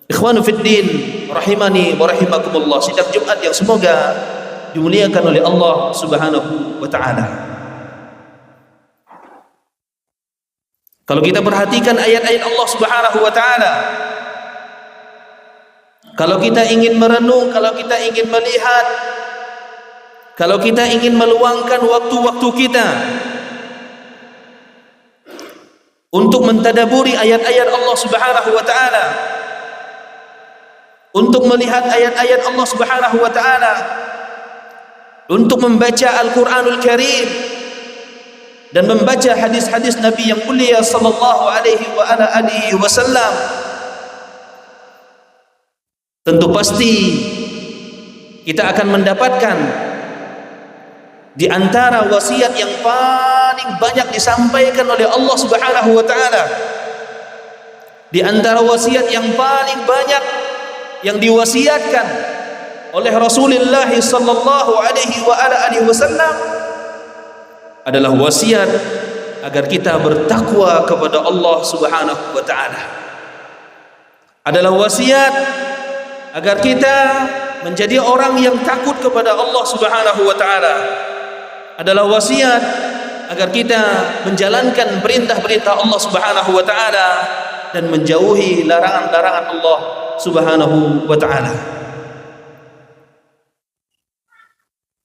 Ikhwanu fiddin rahimani wa rahimakumullah, sidang Jumat yang semoga dimuliakan oleh Allah Subhanahu wa taala. Kalau kita perhatikan ayat-ayat Allah Subhanahu wa taala, kalau kita ingin merenung, kalau kita ingin melihat, kalau kita ingin meluangkan waktu-waktu kita untuk mentadaburi ayat-ayat Allah Subhanahu wa taala, untuk melihat ayat-ayat Allah Subhanahu wa taala, untuk membaca Al-Qur'anul Karim dan membaca hadis-hadis Nabi yang mulia sallallahu alaihi wa ala alihi wasallam, tentu pasti kita akan mendapatkan di antara wasiat yang paling banyak disampaikan oleh Allah Subhanahu wa taala, di antara wasiat yang paling banyak yang diwasiatkan oleh Rasulullah sallallahu alaihi wa ala alihi wasallam adalah wasiat agar kita bertakwa kepada Allah Subhanahu wa taala. Adalah wasiat agar kita menjadi orang yang takut kepada Allah Subhanahu wa taala. Adalah wasiat agar kita menjalankan perintah-perintah Allah Subhanahu wa taala dan menjauhi larangan-larangan Allah Subhanahu wa ta'ala.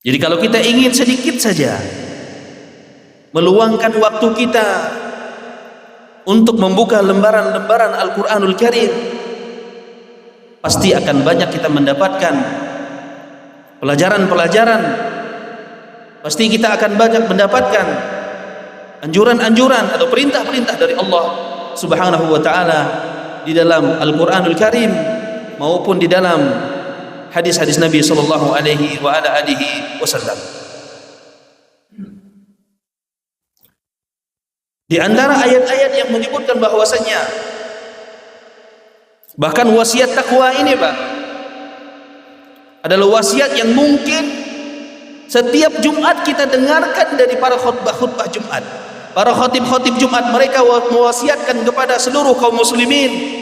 Jadi kalau kita ingin sedikit saja meluangkan waktu kita untuk membuka lembaran-lembaran Al-Quranul Karim, pasti akan banyak kita mendapatkan pelajaran-pelajaran, pasti kita akan banyak mendapatkan anjuran-anjuran atau perintah-perintah dari Allah Subhanahu wa ta'ala di dalam Al-Quranul Karim maupun di dalam hadis-hadis Nabi sallallahu alaihi wa ala alihi wasallam. Di antara ayat-ayat yang menyebutkan bahwasanya bahkan wasiat takwa ini, Pak, adalah wasiat yang mungkin setiap Jumat kita dengarkan dari para khutbah-khutbah Jumat. Para khatib-khatib Jumat, mereka mewasiatkan kepada seluruh kaum muslimin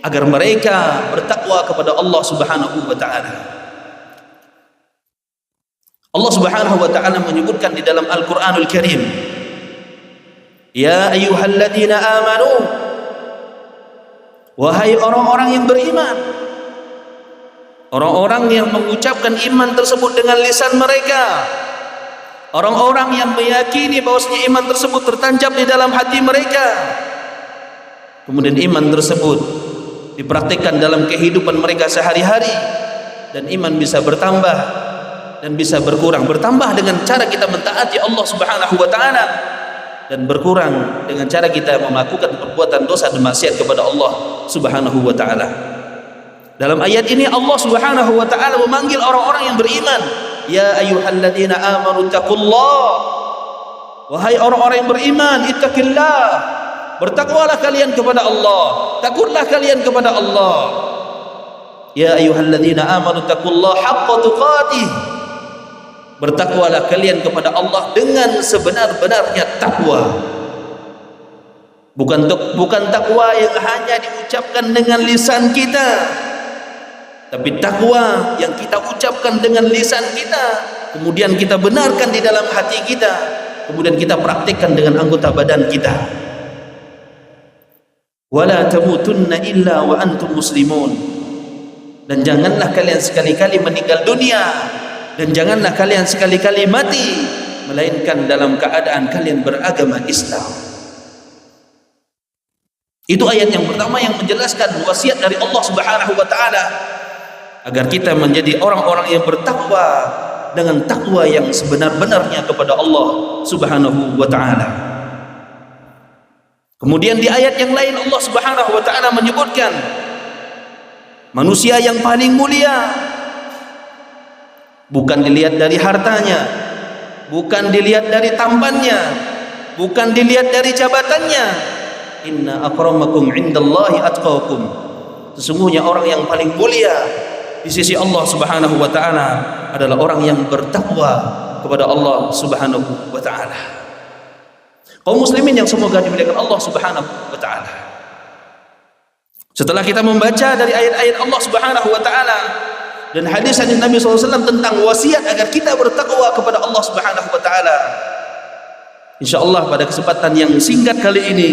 agar mereka bertakwa kepada Allah Subhanahu wa taala. Allah Subhanahu wa taala menyebutkan di dalam Al-Qur'anul Karim, ya ayyuhalladzina amanu, wahai orang-orang yang beriman, orang-orang yang mengucapkan iman tersebut dengan lisan mereka, orang-orang yang meyakini bahwasanya iman tersebut tertancap di dalam hati mereka, kemudian iman tersebut dipraktikkan dalam kehidupan mereka sehari-hari, dan iman bisa bertambah dan bisa berkurang. Bertambah dengan cara kita mentaati Allah Subhanahu wa taala, dan berkurang dengan cara kita melakukan perbuatan dosa dan maksiat kepada Allah Subhanahu wa taala. Dalam ayat ini Allah Subhanahu wa taala memanggil orang-orang yang beriman, ya ayyuhalladzina amanu taqullah, wahai orang-orang yang beriman, ittaqillah, bertakwalah kalian kepada Allah, takutlah kalian kepada Allah. Ya ayyuhalladzina amanu taqullah haqqa tuqatih, bertakwalah kalian kepada Allah dengan sebenar-benarnya takwa. Bukan takwa yang hanya diucapkan dengan lisan kita, tapi takwa yang kita ucapkan dengan lisan kita, kemudian kita benarkan di dalam hati kita, kemudian kita praktikkan dengan anggota badan kita. Wala tamutunna illa wa antum muslimun, dan janganlah kalian sekali-kali meninggal dunia, dan janganlah kalian sekali-kali mati melainkan dalam keadaan kalian beragama Islam. Itu ayat yang pertama yang menjelaskan wasiat dari Allah Subhanahu wa taala agar kita menjadi orang-orang yang bertakwa dengan takwa yang sebenar-benarnya kepada Allah Subhanahu wa taala. Kemudian di ayat yang lain Allah Subhanahu wa taala menyebutkan manusia yang paling mulia bukan dilihat dari hartanya, bukan dilihat dari tampannya, bukan dilihat dari jabatannya. Inna akramakum indallahi atqakum, sesungguhnya orang yang paling mulia di sisi Allah Subhanahu wa taala adalah orang yang bertakwa kepada Allah Subhanahu wa taala. Kaum muslimin yang semoga dimuliakan Allah Subhanahu wa taala, Setelah kita membaca dari ayat-ayat Allah Subhanahu wa taala dan hadis-hadis Nabi SAW tentang wasiat agar kita bertakwa kepada Allah Subhanahu wa taala, insyaallah pada kesempatan yang singkat kali ini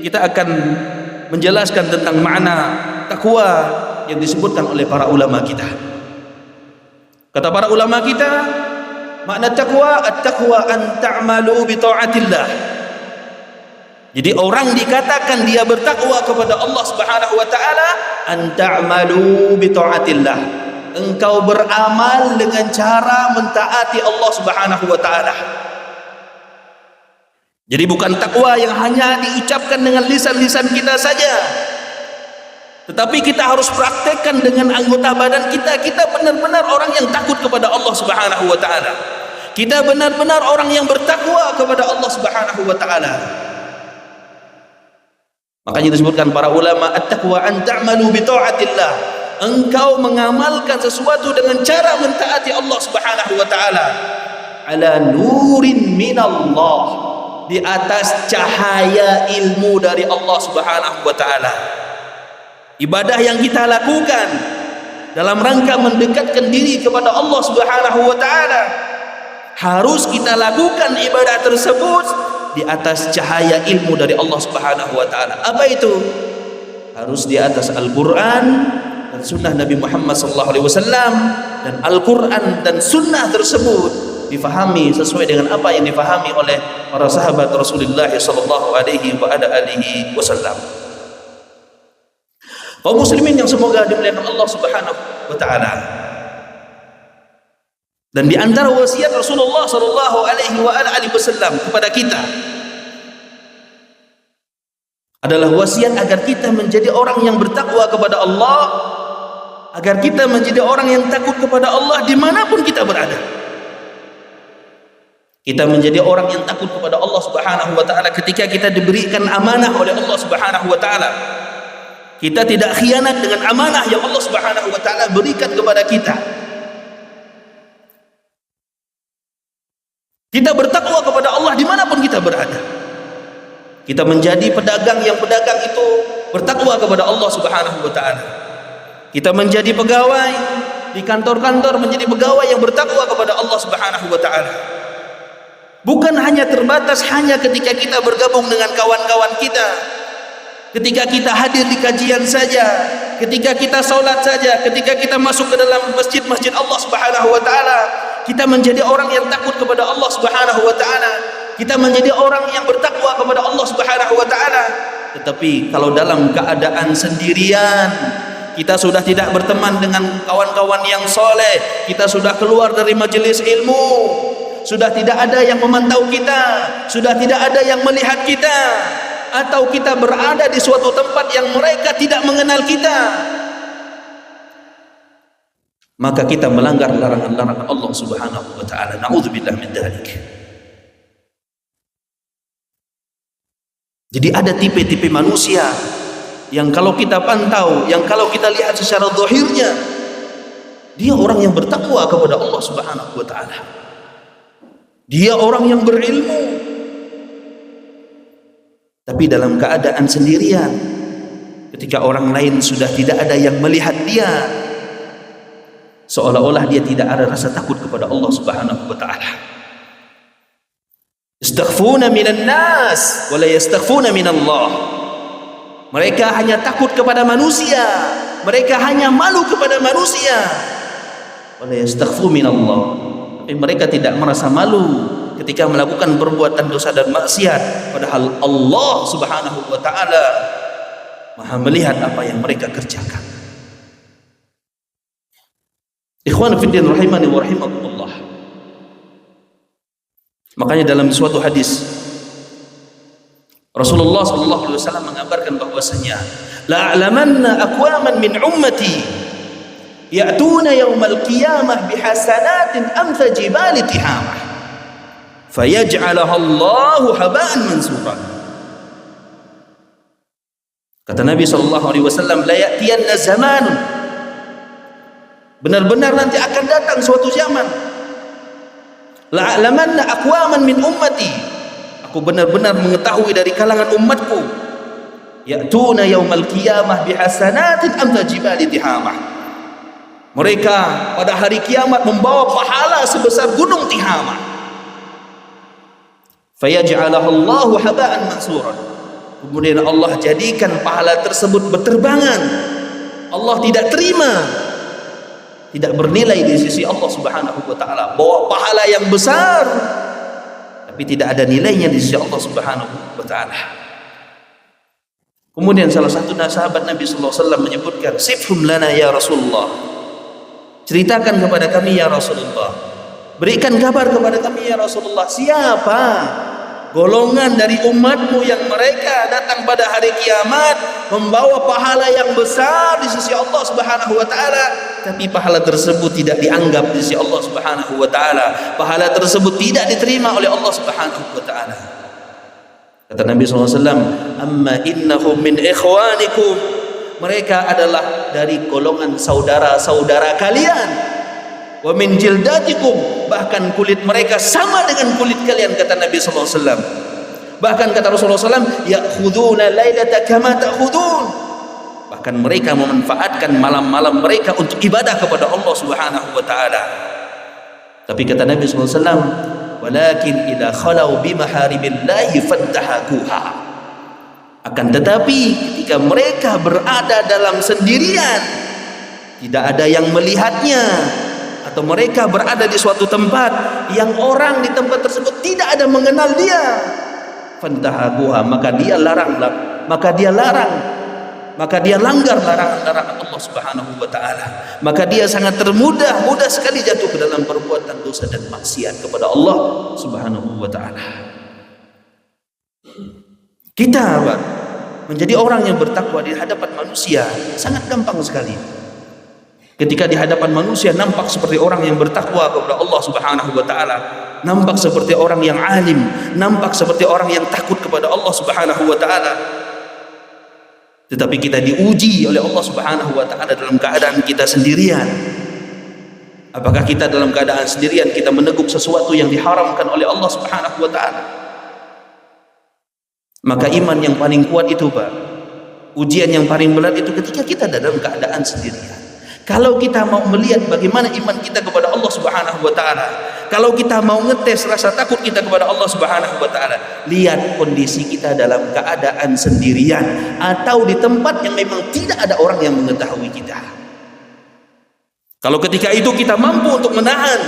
kita akan menjelaskan tentang makna takwa yang disebutkan oleh para ulama kita. Kata para ulama kita, makna takwa, at-taqwa an ta'malu bi ta'atillah. Jadi orang dikatakan dia bertakwa kepada Allah Subhanahu wa taala, an ta'malu bi ta'atillah. Engkau beramal dengan cara mentaati Allah Subhanahu wa taala. Jadi bukan takwa yang hanya diucapkan dengan lisan-lisan kita saja, tetapi kita harus praktekkan dengan anggota badan kita. Kita benar-benar orang yang takut kepada Allah Subhanahu wa taala. Kita benar-benar orang yang bertakwa kepada Allah Subhanahu wa taala. Makanya disebutkan para ulama, at-taqwa an ta'malu bi ta'atillah. Engkau mengamalkan sesuatu dengan cara mentaati Allah Subhanahu wa taala. Ala nurin minallah, di atas cahaya ilmu dari Allah Subhanahu wa taala. Ibadah yang kita lakukan dalam rangka mendekatkan diri kepada Allah Subhanahu wa taala, harus kita lakukan ibadah tersebut di atas cahaya ilmu dari Allah Subhanahu wa taala. Apa itu? Harus di atas Al-Qur'an dan sunnah Nabi Muhammad sallallahu alaihi wasallam, dan Al-Qur'an dan sunnah tersebut difahami sesuai dengan apa yang difahami oleh para sahabat Rasulullah sallallahu alaihi wasallam. Kaum muslimin yang semoga dimuliakan Allah Subhanahu wa taala. Dan di antara wasiat Rasulullah sallallahu alaihi wasallam kepada kita adalah wasiat agar kita menjadi orang yang bertakwa kepada Allah, agar kita menjadi orang yang takut kepada Allah dimanapun kita berada. Kita menjadi orang yang takut kepada Allah Subhanahu wa taala ketika kita diberikan amanah oleh Allah Subhanahu wa taala. Kita tidak khianat dengan amanah yang Allah Subhanahu wa taala berikan kepada kita. Kita bertakwa kepada Allah dimanapun kita berada. Kita menjadi pedagang yang pedagang itu bertakwa kepada Allah Subhanahu wa taala. Kita menjadi pegawai di kantor-kantor, menjadi pegawai yang bertakwa kepada Allah Subhanahu wa taala. Bukan hanya terbatas hanya ketika kita bergabung dengan kawan-kawan kita, ketika kita hadir di kajian saja, ketika kita salat saja, ketika kita masuk ke dalam masjid-masjid Allah Subhanahu wa taala, kita menjadi orang yang takut kepada Allah Subhanahu wa taala. Kita menjadi orang yang bertakwa kepada Allah Subhanahu wa taala. Tetapi kalau dalam keadaan sendirian, kita sudah tidak berteman dengan kawan-kawan yang soleh, kita sudah keluar dari majelis ilmu, sudah tidak ada yang memantau kita, sudah tidak ada yang melihat kita, atau kita berada di suatu tempat yang mereka tidak mengenal kita, maka kita melanggar larangan-larangan Allah Subhanahu wa taala. Na'udzubillah min dzalik. Jadi ada tipe-tipe manusia yang kalau kita pantau, yang kalau kita lihat secara zahirnya, dia orang yang bertakwa kepada Allah Subhanahu wa taala. Dia orang yang berilmu. Tapi dalam keadaan sendirian, ketika orang lain sudah tidak ada yang melihat dia, seolah-olah dia tidak ada rasa takut kepada Allah Subhanahu wa taala. Yastakhfuna minan nas wa la yastakhfuna minallah. Mereka hanya takut kepada manusia, mereka hanya malu kepada manusia. Wa la yastakhfu minallah. Tapi mereka tidak merasa malu ketika melakukan perbuatan dosa dan maksiat, padahal Allah Subhanahu wa taala Maha melihat apa yang mereka kerjakan. Ikhwan fiddin rahimani wa rahimakumullah. Makanya dalam suatu hadis Rasulullah sallallahu alaihi wasallam mengabarkan bahwasanya la'lamanna aqwaman min ummati ya'tuna yaumal qiyamah bihasanatin amsa jibali tihamah fayaj'alaha Allahu haba'an mansura. Kata Nabi sallallahu alaihi wasallam, la ya'tiyanna zamanun, benar-benar nanti akan datang suatu zaman, la'lamanna aqwaman min ummati, aku benar-benar mengetahui dari kalangan umatku, ya'tuna yaumal qiyamah bihasanatin amthal jibali tihamah. Mereka pada hari kiamat membawa pahala sebesar gunung Tihamah. Fayaj'alahu haba'an mansuran. Kemudian Allah jadikan pahala tersebut berterbangan. Allah tidak terima, tidak bernilai di sisi Allah Subhanahu wa taala. Bawa pahala yang besar tapi tidak ada nilainya di sisi Allah Subhanahu wa taala. Kemudian salah satu sahabat Nabi sallallahu alaihi wasallam menyebutkan, "Sifhum lana ya Rasulullah." Ceritakan kepada kami ya Rasulullah. Berikan kabar kepada kami ya Rasulullah, siapa golongan dari umatmu yang mereka datang pada hari kiamat membawa pahala yang besar di sisi Allah Subhanahu wa taala, tapi pahala tersebut tidak dianggap di sisi Allah Subhanahu wa taala. Pahala tersebut tidak diterima oleh Allah Subhanahu wa taala. Kata Nabi sallallahu alaihi wasallam, "Amma innahum min ikhwanikum." Mereka adalah dari golongan saudara-saudara kalian. Wa min jildatikum, bahkan kulit mereka sama dengan kulit kalian, kata Nabi sallallahu alaihi wasallam. Bahkan kata Rasulullah sallallahu alaihi wasallam, ya'khuduna lailata kama ta'khudun. Bahkan mereka memanfaatkan malam-malam mereka untuk ibadah kepada Allah Subhanahu wa taala. Tapi kata Nabi sallallahu alaihi wasallam, walakin idza khalau bi maharimillahi fantahakuha. Akan tetapi ketika mereka berada dalam sendirian, tidak ada yang melihatnya, atau mereka berada di suatu tempat yang orang di tempat tersebut tidak ada mengenal dia, fantahakuha, maka dia larang, maka dia langgar larangan-larangan Allah Subhanahu wa taala. Maka dia sangat mudah sekali jatuh ke dalam perbuatan dosa dan maksiat kepada Allah Subhanahu wa taala. Kita menjadi orang yang bertakwa di hadapan manusia sangat gampang sekali. Ketika di hadapan manusia nampak seperti orang yang bertakwa kepada Allah Subhanahu wa taala, nampak seperti orang yang alim, nampak seperti orang yang takut kepada Allah Subhanahu wa taala. Tetapi kita diuji oleh Allah Subhanahu wa taala dalam keadaan kita sendirian. Apakah kita dalam keadaan sendirian kita meneguk sesuatu yang diharamkan oleh Allah Subhanahu wa taala? Maka iman yang paling kuat itu, Pak, ujian yang paling berat itu ketika kita dalam keadaan sendirian. Kalau kita mau melihat bagaimana iman kita kepada Allah Subhanahu wa taala, kalau kita mau ngetes rasa takut kita kepada Allah Subhanahu wa taala, lihat kondisi kita dalam keadaan sendirian atau di tempat yang memang tidak ada orang yang mengetahui kita. Kalau ketika itu kita mampu untuk menahan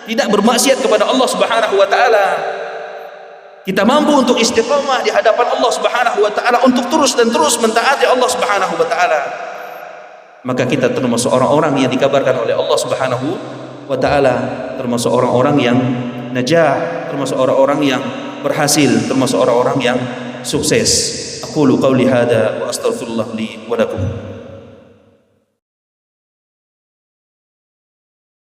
tidak bermaksiat kepada Allah Subhanahu wa taala, kita mampu untuk istiqamah di hadapan Allah Subhanahu wa taala untuk terus dan terus mentaati Allah Subhanahu wa taala, maka kita termasuk orang-orang yang dikabarkan oleh Allah Subhanahu wa taala, termasuk orang-orang yang najah, termasuk orang-orang yang berhasil, termasuk orang-orang yang sukses. Aqulu qauli hadza wa astaghfirullah li wa lakum.